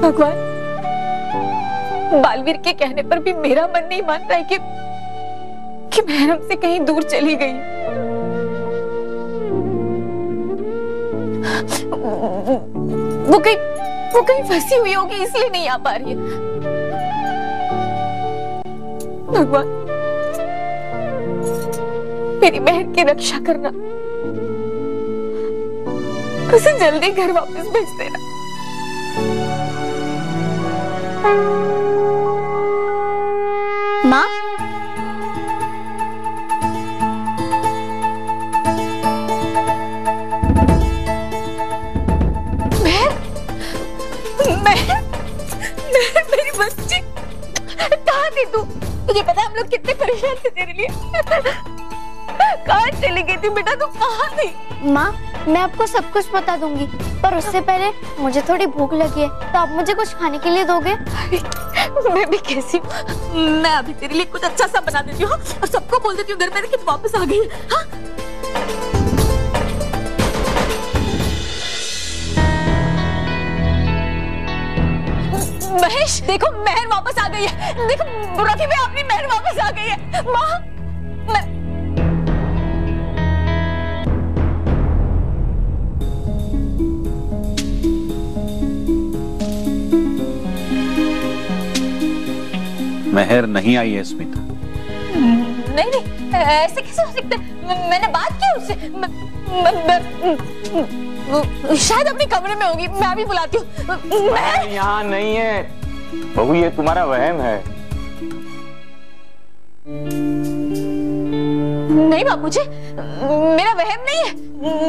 भगवान, बालवीर के कहने पर भी मेरा मन नहीं मान रहा है कि महर हमसे कहीं दूर चली गई। वो कहीं फंसी हुई होगी, इसलिए नहीं आ पा रही है। भगवान, मेरी महर की रक्षा करना, उसे जल्दी घर वापस भेज देना। माँ, मेरी बच्ची, कहाँ थी तू? तुझे पता है हम लोग कितने परेशान थे तेरे लिए। कहाँ चली गई थी बेटा, तू कहाँ थी? माँ, मैं आपको सब कुछ बता दूंगी, पर उससे पहले मुझे थोड़ी भूख लगी है, तो आप मुझे कुछ खाने के लिए दोगे? मैं भी कैसी हूँ, मैं अभी तेरे लिए कुछ अच्छा सा बना देती हूँ और सबको बोल देती हूँ घर में कि तू वापस आ गई है। हाँ? महेश, देखो महर वापस आ गई है। देखो रफी भाई, अपनी महर वापस आ गई है। माँ, महर नहीं आई है स्मिता। नहीं, ऐसे कैसे हो सकता है? मैंने बात की उससे। शायद अपने कमरे में होगी, मैं अभी बुलाती हूँ। यहाँ नहीं है बहू, ये तुम्हारा वहम है। नहीं बापूजी, मेरा वहम नहीं है।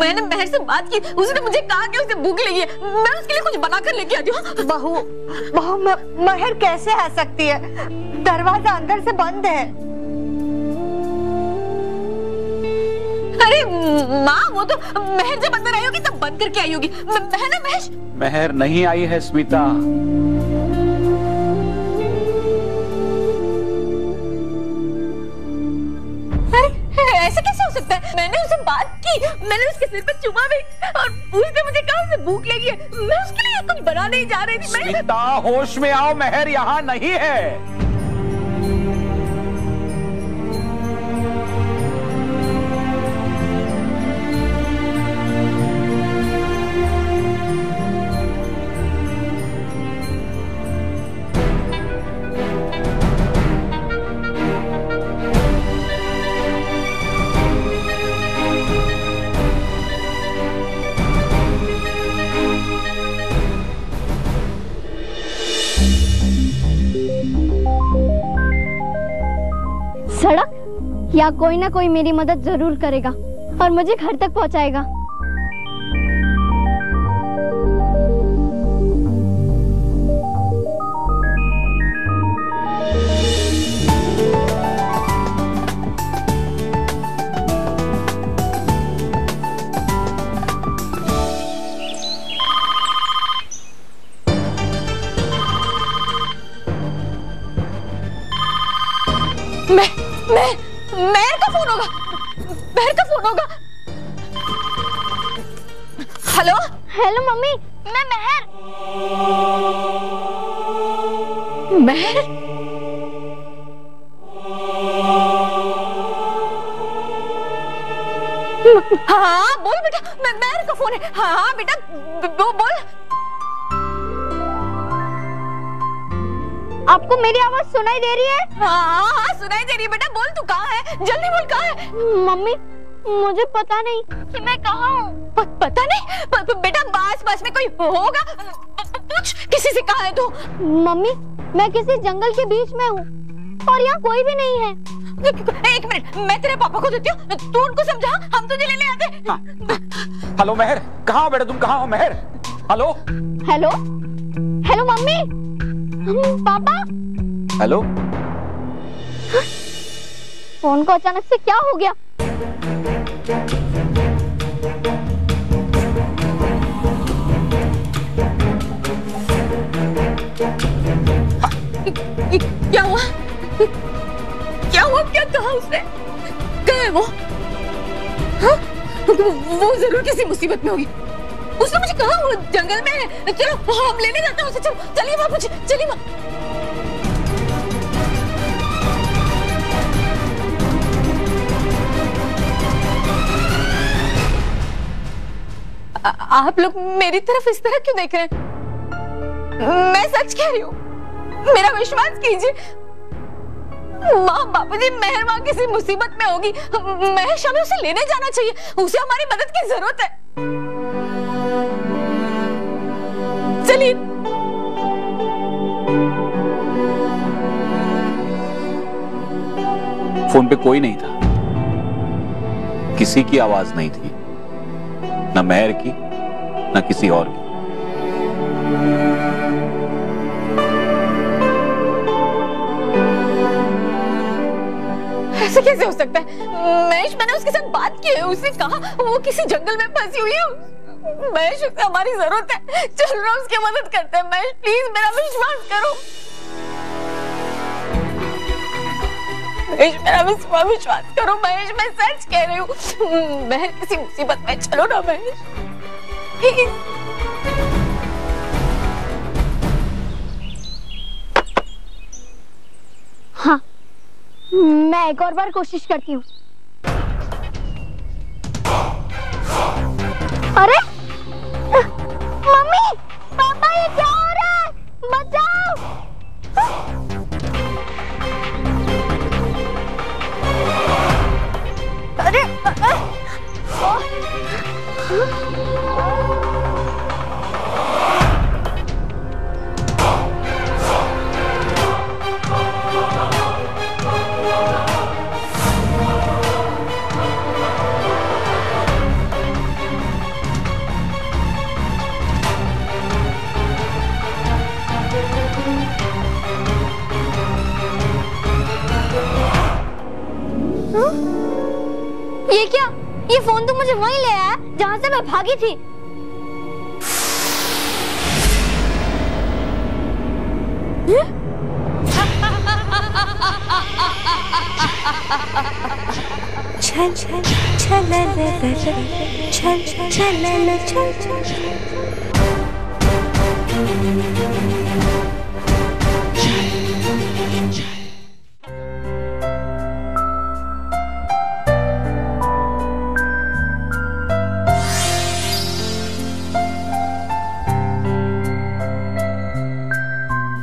मैंने महर से बात की, उसने मुझे कहा कि उसे भूख लगी है, मैं उसके लिए कुछ बनाकर लेके आती हूँ। बहू, महर कैसे आ सकती है? दरवाजा अंदर से बंद है। अरे माँ, वो तो महर जब अंदर आई होगी तब बंद करके आई होगी, है ना महेश? महर नहीं आई है स्मिता। ऐसे कैसे हो सकता है? मैंने उससे बात की, मैंने उसके सिर पे चुमा भी और उसने मुझे कहा उसे भूख लगी है, मैं उसके लिए कुछ बना नहीं जा रही थी। स्मिता, होश में आओ, महर यहाँ नहीं है। सड़क या कोई ना कोई मेरी मदद जरूर करेगा और मुझे घर तक पहुंचाएगा। महर का फोन होगा, महर का फोन होगा। हेलो हेलो मम्मी, मैं महर। महर? हाँ बोल बेटा, महर का फोन है। हाँ बेटा बोल। आपको मेरी आवाज सुनाई दे रही है? हाँ सुनाई दे रही है बेटा, बोल तू कहाँ है, जल्दी बोल कहाँ है। मम्मी, मुझे पता नहीं कि मैं कहाँ हूँ। पता नहीं? बेटा पास में कोई होगा, पूछ किसी से, कहाँ है तू? मम्मी, मैं किसी जंगल के बीच में हूँ और यहाँ कोई भी नहीं है। एक मिनट, मैं तेरे पापा को देती हूँ, तू उनको समझा, हम तुझे लेने आते। हाँ। हेलो महर, कहाँ हो बेटा तुम, कहाँ हो महर? हेलो हेलो हेलो मम्मी, पापा। हेलो। फोन को अचानक से क्या हो गया? क्या हुआ? क्या हुआ? क्या कहा उसने? कहाँ है वो? हाँ? वो जरूर किसी मुसीबत में होगी। उसने मुझे कहा वो जंगल में है। चलो हम लेने जाते हैं उसे। चलो चलिए माँ, मुझे चलिए माँ। आप लोग मेरी तरफ इस तरह क्यों देख रहे हैं? मैं सच कह रही हूँ, मेरा विश्वास कीजिए। माँ बापूजी, मेहर माँ किसी मुसीबत में होगी, महेश हमें उसे लेने जाना चाहिए, उसे हमारी मदद की जरूरत है। चलिए। फोन पे कोई नहीं था, किसी की आवाज नहीं थी, न मेहर की न किसी और की। ऐसे कैसे हो सकता है? महेश, मैंने उसके साथ बात की है, उसने कहा वो किसी जंगल में फंसी हुई है। महेश, उसे हमारी जरूरत है, चल रहा उसकी मदद करते हैं। महेश प्लीज मेरा विश्वास करो। महेश मेरा विश्वास करो। महेश मैं सच कह रही हूँ, मैं किसी मुसीबत में, चलो ना महेश प्लीज। हाँ, मैं एक और बार कोशिश करती हूँ। अरे मम्मी, पापा, ये क्या हो रहा है? बचाओ! अरे ये क्या? ये फोन तो मुझे वहीं ले आया जहां से मैं भागी थी। छल छल छल छल छल छल छल।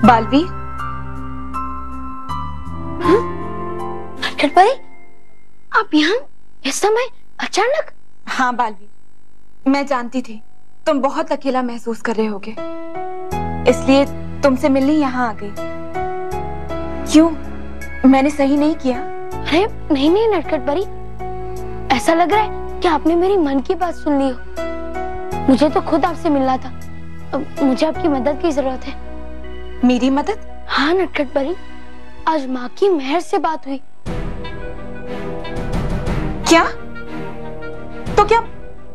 बालवीर, भाई, आप यहाँ इस समय अचानक? हाँ बालवीर, मैं जानती थी तुम बहुत अकेला महसूस कर रहे होगे, इसलिए तुमसे मिलने यहाँ आ गई। क्यों, मैंने सही नहीं किया? अरे नहीं नहीं नटखट परी, ऐसा लग रहा है कि आपने मेरी मन की बात सुन ली हो। मुझे तो खुद आपसे मिलना था, अब मुझे आपकी मदद की जरूरत है। मेरी मदद? हाँ नटखट परी, आज माँ की मेहर से बात हुई। क्या? तो क्या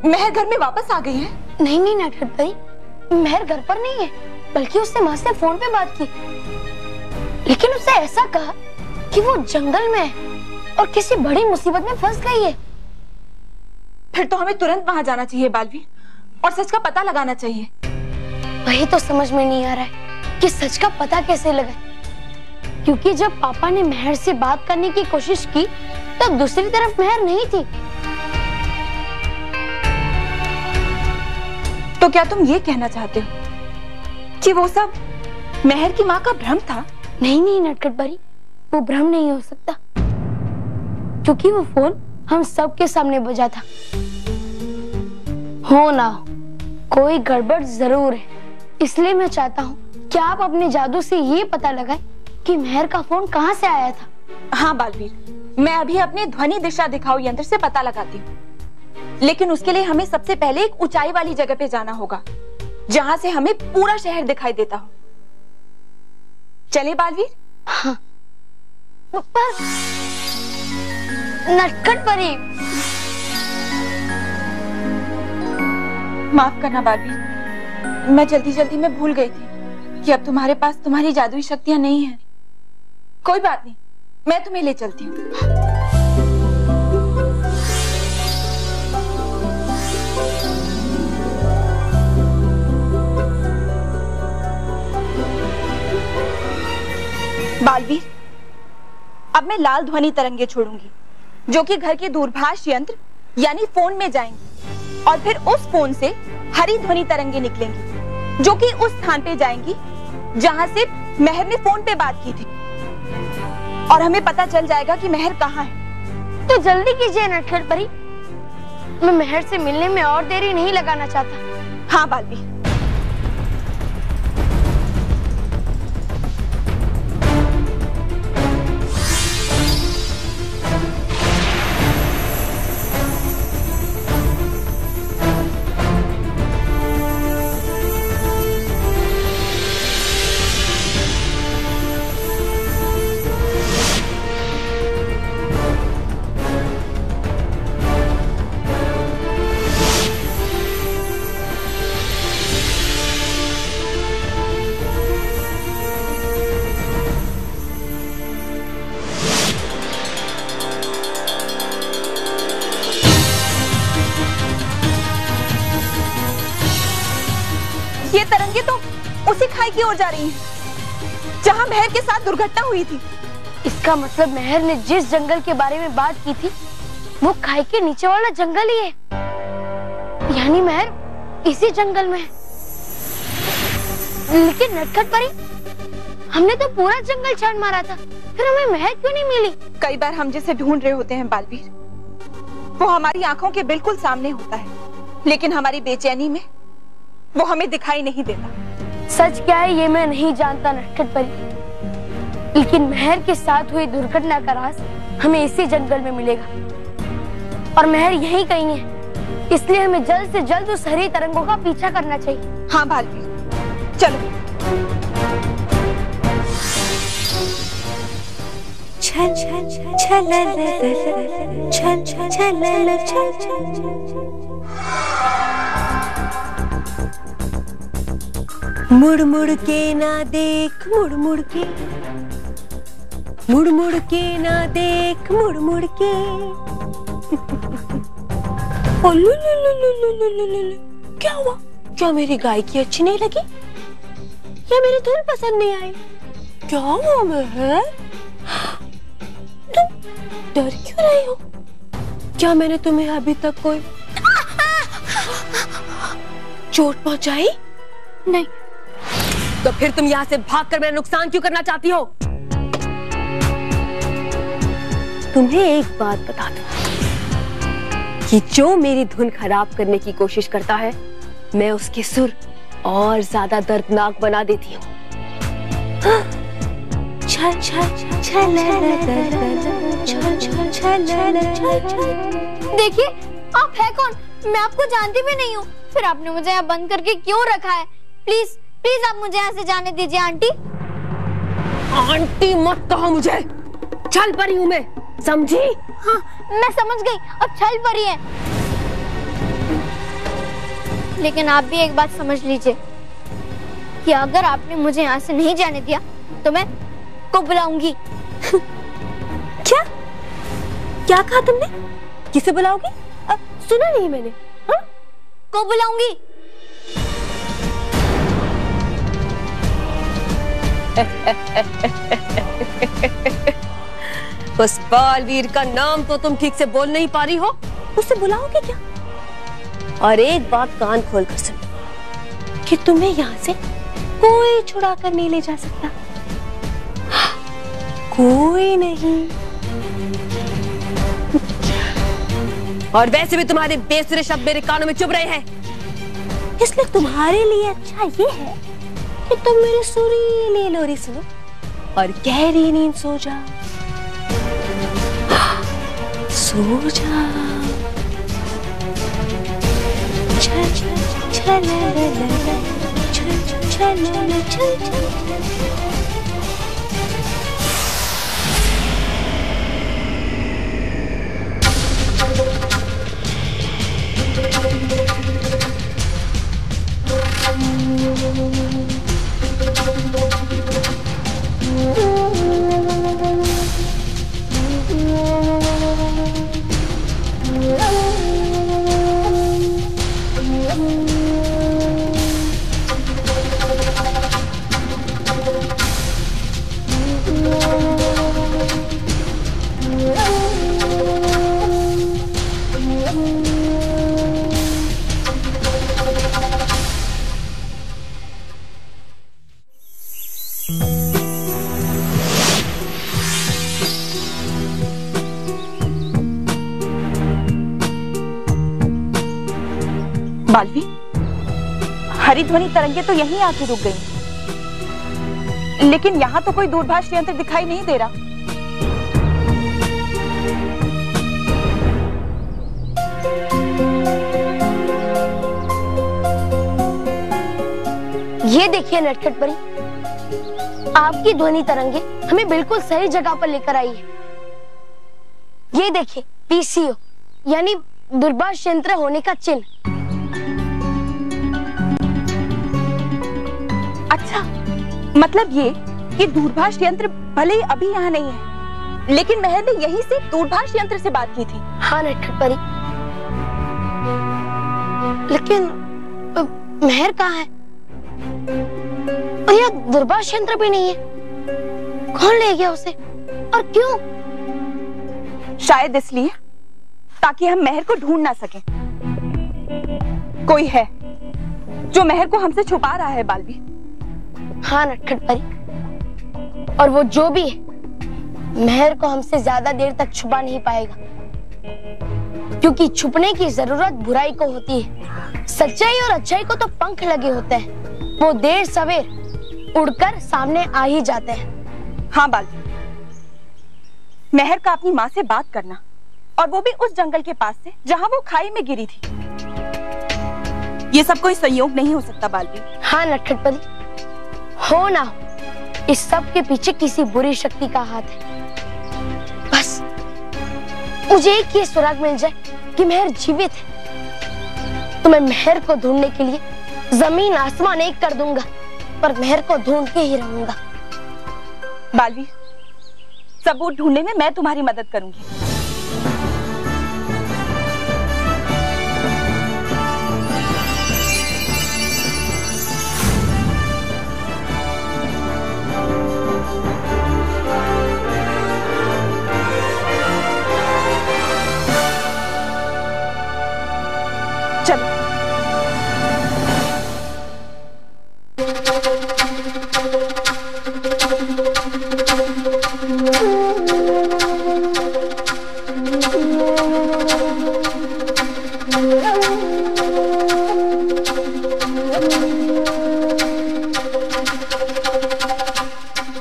मेहर घर में वापस आ गई है? नहीं नहीं नटखट परी, मेहर घर पर नहीं है, बल्कि उसने माँ से फोन पे बात की, लेकिन उसने ऐसा कहा कि वो जंगल में है और किसी बड़ी मुसीबत में फंस गई है। फिर तो हमें तुरंत वहां जाना चाहिए बालवीर, और सच का पता लगाना चाहिए। वही तो समझ में नहीं आ रहा है कि सच का पता कैसे लगाए, क्योंकि जब पापा ने मेहर से बात करने की कोशिश की तब दूसरी तरफ मेहर नहीं थी। तो क्या तुम ये कहना चाहते हो कि वो सब मेहर की माँ का भ्रम था? नहीं नहीं नटखट परी, वो भ्रम नहीं हो सकता, क्योंकि वो फोन हम सबके सामने बजा था। हो ना हो, कोई गड़बड़ जरूर है, इसलिए मैं चाहता हूँ कि आप अपने जादू से ये पता लगाएं कि मेहर का फोन कहाँ से आया था। हाँ बालवीर, मैं अभी अपने ध्वनि दिशा दिखाओ यंत्र से पता लगाती हूँ, लेकिन उसके लिए हमें सबसे पहले एक ऊंचाई वाली जगह पे जाना होगा, जहाँ से हमें पूरा शहर दिखाई देता हो। चले बालवीर? हाँ। पर नटखट परी, माफ करना बालवीर, मैं जल्दी जल्दी में भूल गई थी कि अब तुम्हारे पास तुम्हारी जादुई शक्तियां नहीं हैं। कोई बात नहीं, मैं तुम्हें ले चलती हूँ। बालवीर, अब मैं लाल ध्वनि तरंगे छोड़ूंगी जो कि घर के दूरभाष यंत्र यानी फोन में जाएंगी और फिर उस फोन से हरी ध्वनि तरंगे निकलेंगी जो कि उस स्थान पे जाएंगी जहां से मेहर ने फोन पे बात की थी और हमें पता चल जाएगा कि मेहर कहाँ है। तो जल्दी कीजिए नटखट परी, मैं मेहर से मिलने में और देरी नहीं लगाना चाहता। हाँ बालवीर। ये तरंगे तो उसी खाई की ओर जा रही हैं जहां मेहर के साथ दुर्घटना हुई थी। इसका मतलब मेहर ने जिस जंगल के बारे में बात की थी वो खाई के नीचे वाला जंगल ही है, यानी मेहर इसी जंगल में है। लेकिन नटखट परी, हमने तो पूरा जंगल छान मारा था, फिर हमें मेहर क्यों नहीं मिली? कई बार हम जिसे ढूंढ रहे होते हैं बालवीर, वो हमारी आंखों के बिल्कुल सामने होता है, लेकिन हमारी बेचैनी में वो हमें दिखाई नहीं देता। सच क्या है ये मैं नहीं जानता नटखट परी, लेकिन मेहर के साथ हुई दुर्घटना का राज हमें इसी जंगल में मिलेगा और मेहर यहीं कहीं है, इसलिए हमें जल्द से जल्द उस हरी तरंगों का पीछा करना चाहिए। हाँ बालवीर, चलो। छल छल छल छल छल छल मुड़ मुड़ के ना देख, मुड़ मुड़ के, मुड़ मुड़ के ना देख, मुड़ मुड़ के। ओ लु लु लु लु लु लु लु लु लु। क्या हुआ? क्या मेरी गायकी अच्छी नहीं लगी या मेरी धुन पसंद नहीं आई? क्या हुआ मेहर? तुम डर क्यों रही हो? क्या मैंने तुम्हें अभी तक कोई चोट पहुंचाई? नहीं। तो फिर तुम यहाँ से भागकर मेरा नुकसान क्यों करना चाहती हो? तुम्हें एक बात बता दूं कि जो मेरी धुन खराब करने की कोशिश करता है, मैं उसके सुर और ज्यादा दर्दनाक बना देती हूँ। छल छल छल देखिए, आप है कौन? मैं आपको जानती भी नहीं हूँ, फिर आपने मुझे यहाँ बंद करके क्यों रखा है? प्लीज प्लीज आप मुझे यहाँ से जाने दीजिए आंटी। आंटी मत कहो मुझे, छल परी हूँ मैं, समझी? हाँ मैं समझ गई, अब छल परी है। लेकिन आप भी एक बात समझ लीजिए कि अगर आपने मुझे यहाँ से नहीं जाने दिया तो मैं को बुलाऊंगी। क्या क्या कहा तुमने? किसे बुलाओगी? सुना नहीं मैंने। हाँ? को बुलाऊंगी। उस बालवीर का नाम तो तुम ठीक से बोल नहीं पा रही हो, उसे बुलाओगे क्या? और एक बात कान खोल कर सुनो कि तुम्हें यहाँ से कोई छुड़ा कर नहीं ले जा सकता, कोई नहीं। और वैसे भी तुम्हारे बेसुरे शब्द मेरे कानों में चुभ रहे हैं, इसलिए तुम्हारे लिए अच्छा ये है कि तुम मेरी सुरीली लोरी सुनो और गहरी नींद सो जाओ, सो जाओ। छल छल छल छल छल छल छल। बालवी, हरी ध्वनि तरंगे तो यहीं आके रुक गई, लेकिन यहाँ तो कोई दूरभाष यंत्र दिखाई नहीं दे रहा। ये देखिए नटखट परी, आपकी ध्वनि तरंगे हमें बिल्कुल सही जगह पर लेकर आई है। ये देखिए पीसीओ यानी दूरभाष यंत्र होने का चिन्ह। अच्छा, मतलब ये कि दूरभाष यंत्र भले ही अभी यहाँ नहीं है, लेकिन महर ने यहीं से दूरभाष यंत्र से बात की थी। हाँ नटखट परी, लेकिन महर कहाँ है? और यह दूरभाष यंत्र भी नहीं है। कौन ले गया उसे और क्यों? शायद इसलिए ताकि हम महर को ढूंढ ना सकें। कोई है जो महर को हमसे छुपा रहा है बालवी। हाँ नटखट परी, और वो जो भी है महर को हमसे ज्यादा देर तक छुपा नहीं पाएगा, क्योंकि छुपने की जरूरत बुराई को होती है। सच्चाई और अच्छाई को तो पंख लगे होते हैं, वो देर सवेर उड़कर सामने आ ही जाते हैं। हाँ बालवी, महर का अपनी माँ से बात करना, और वो भी उस जंगल के पास से जहाँ वो खाई में गिरी थी, ये सब कोई संयोग नहीं हो सकता बालवी। हाँ नटखट परी, हो ना हो, इस सब के पीछे किसी बुरी शक्ति का हाथ है। बस मुझे एक ये सुराग मिल जाए कि महर जीवित है, तो मैं महर को ढूंढने के लिए जमीन आसमान एक कर दूंगा, पर महर को ढूंढ के ही रहूंगा। बालवी, सबूत ढूंढने में मैं तुम्हारी मदद करूंगी। चलो।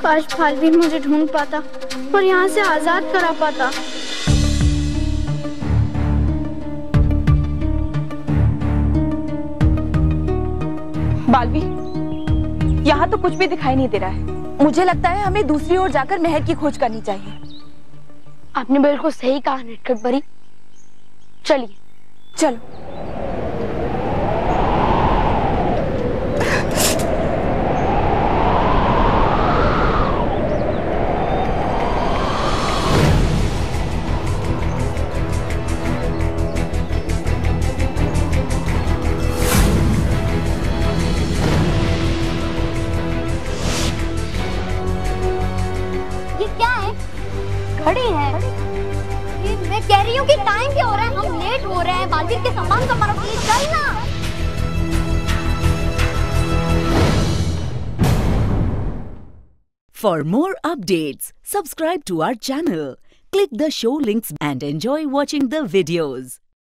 काश फालवीन मुझे ढूंढ पाता और यहाँ से आजाद करा पाता। बालवी, यहाँ तो कुछ भी दिखाई नहीं दे रहा है। मुझे लगता है हमें दूसरी ओर जाकर महर की खोज करनी चाहिए। आपने बिल्कुल सही कहा नटखट परी, चलिए। चलो। ये क्या है? घड़ी है। ये मैं कह रही हूँ कि टाइम क्या हो रहा है, हम लेट हो रहे हैं। बालवीर के सामान का मारो, प्लीज चलना। For more updates, subscribe to our channel, click the show links and enjoy watching the videos.